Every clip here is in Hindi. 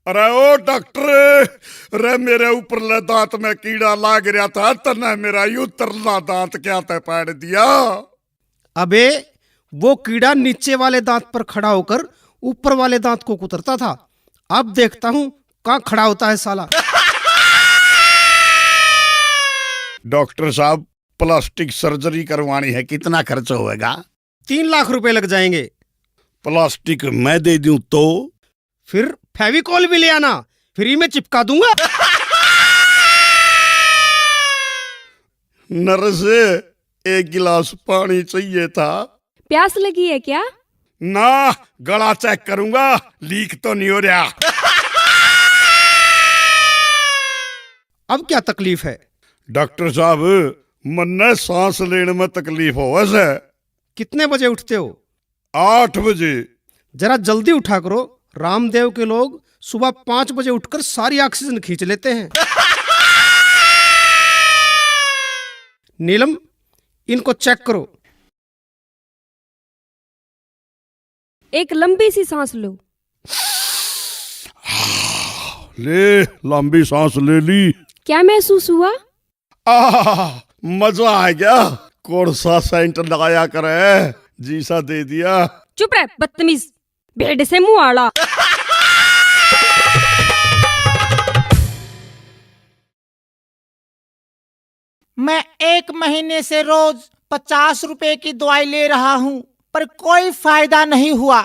अरे ओ डॉक्टर, अरे मेरे ऊपरले दांत में कीड़ा लाग रहा था, तने मेरा उतरला दांत क्या ते पाड़ दिया। अबे वो कीड़ा नीचे वाले दांत पर खड़ा होकर ऊपर वाले दांत को कुतरता था। अब देखता हूँ कहाँ खड़ा होता है साला। डॉक्टर साहब, प्लास्टिक सर्जरी करवानी है, कितना खर्च होएगा? 3 लाख रुपए लग जाएंगे। प्लास्टिक मैं दे दूं तो? फिर फेविकॉल भी ले आना, फ्री में चिपका दूंगा। नर्स, 1 गिलास पानी चाहिए था। प्यास लगी है क्या? ना, गला चेक करूंगा, लीक तो नहीं हो रहा। अब क्या तकलीफ है? डॉक्टर साहब, मन्ने सांस लेने में तकलीफ हो वैसे। कितने बजे उठते हो? 8 बजे। जरा जल्दी उठा करो। रामदेव के लोग सुबह 5 बजे उठकर सारी ऑक्सीजन खींच लेते हैं। नीलम, इनको चेक करो। एक लंबी सी सांस लो। ले, लंबी सांस ले ली। क्या महसूस हुआ? मजा आ गया। कौन सा सेंट लगाया करे, जी सा दे दिया। चुप रह बदतमीज, भेड़ से मुंह आड़ा। मैं 1 महीने से रोज 50 रुपए की दवाई ले रहा हूँ, पर कोई फायदा नहीं हुआ।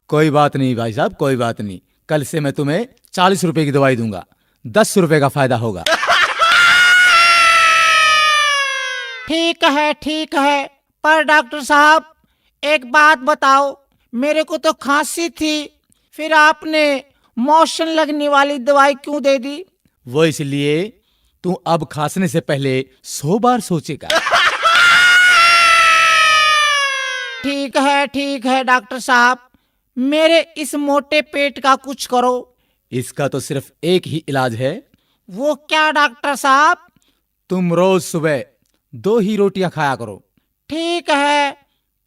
कोई बात नहीं भाई साहब, कोई बात नहीं। कल से मैं तुम्हें 40 रुपए की दवाई दूंगा, 10 रुपए का फायदा होगा। ठीक है, पर डॉक्टर साहब एक बात बताओ, मेरे को तो खांसी थी, फिर आपने मोशन लगने वाली दवाई क्यों दे दी? वो इसलिए तू अब खांसने से पहले 100 बार सोचेगा। ठीक है डॉक्टर साहब, मेरे इस मोटे पेट का कुछ करो। इसका तो सिर्फ एक ही इलाज है। वो क्या डॉक्टर साहब? तुम रोज सुबह 2 ही रोटियां खाया करो। ठीक है,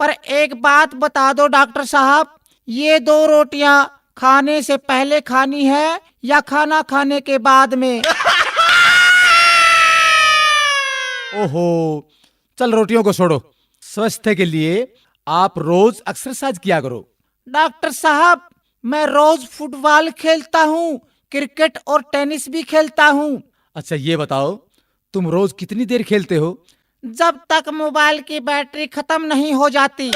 पर एक बात बता दो डॉक्टर साहब, ये 2 रोटियां खाने से पहले खानी है या खाना खाने के बाद में? ओहो, चल रोटियों को छोड़ो। स्वास्थ्य के लिए आप रोज एक्सरसाइज किया करो। डॉक्टर साहब, मैं रोज फुटबॉल खेलता हूँ, क्रिकेट और टेनिस भी खेलता हूँ। अच्छा ये बताओ, तुम रोज कितनी देर खेलते हो? जब तक मोबाइल की बैटरी खत्म नहीं हो जाती।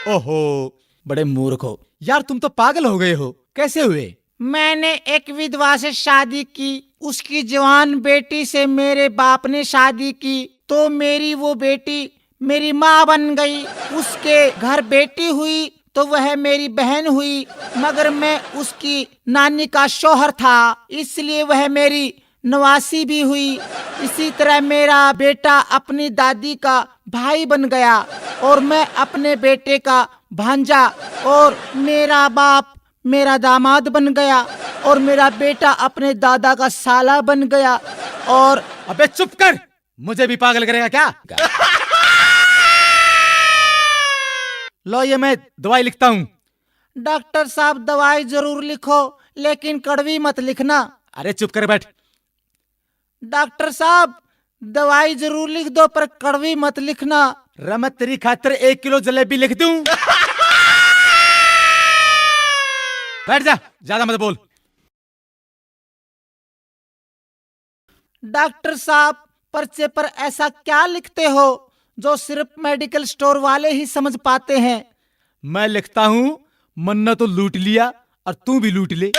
ओहो, बड़े मूर्ख हो यार, तुम तो पागल हो गए हो। कैसे हुए? मैंने एक विधवा से शादी की, उसकी जवान बेटी से मेरे बाप ने शादी की, तो मेरी वो बेटी मेरी माँ बन गई। उसके घर बेटी हुई तो वह मेरी बहन हुई, मगर मैं उसकी नानी का शौहर था, इसलिए वह मेरी नवासी भी हुई। इसी तरह मेरा बेटा अपनी दादी का भाई बन गया, और मैं अपने बेटे का भांजा, और मेरा बाप मेरा दामाद बन गया, और मेरा बेटा अपने दादा का साला बन गया। और अबे चुप कर, मुझे भी पागल करेगा क्या? लो ये मैं दवाई लिखता हूँ। डॉक्टर साहब दवाई जरूर लिखो, लेकिन कड़वी मत लिखना। अरे चुप कर बैठ। डॉक्टर साहब दवाई जरूर लिख दो, पर कड़वी मत लिखना। मैं तेरी खातिर 1 किलो जलेबी लिख दूं। बैठ जा, ज्यादा मत बोल। डॉक्टर साहब पर्चे पर ऐसा क्या लिखते हो जो सिर्फ मेडिकल स्टोर वाले ही समझ पाते हैं? मैं लिखता हूँ, मन्ना तो लूट लिया और तू भी लूट ले।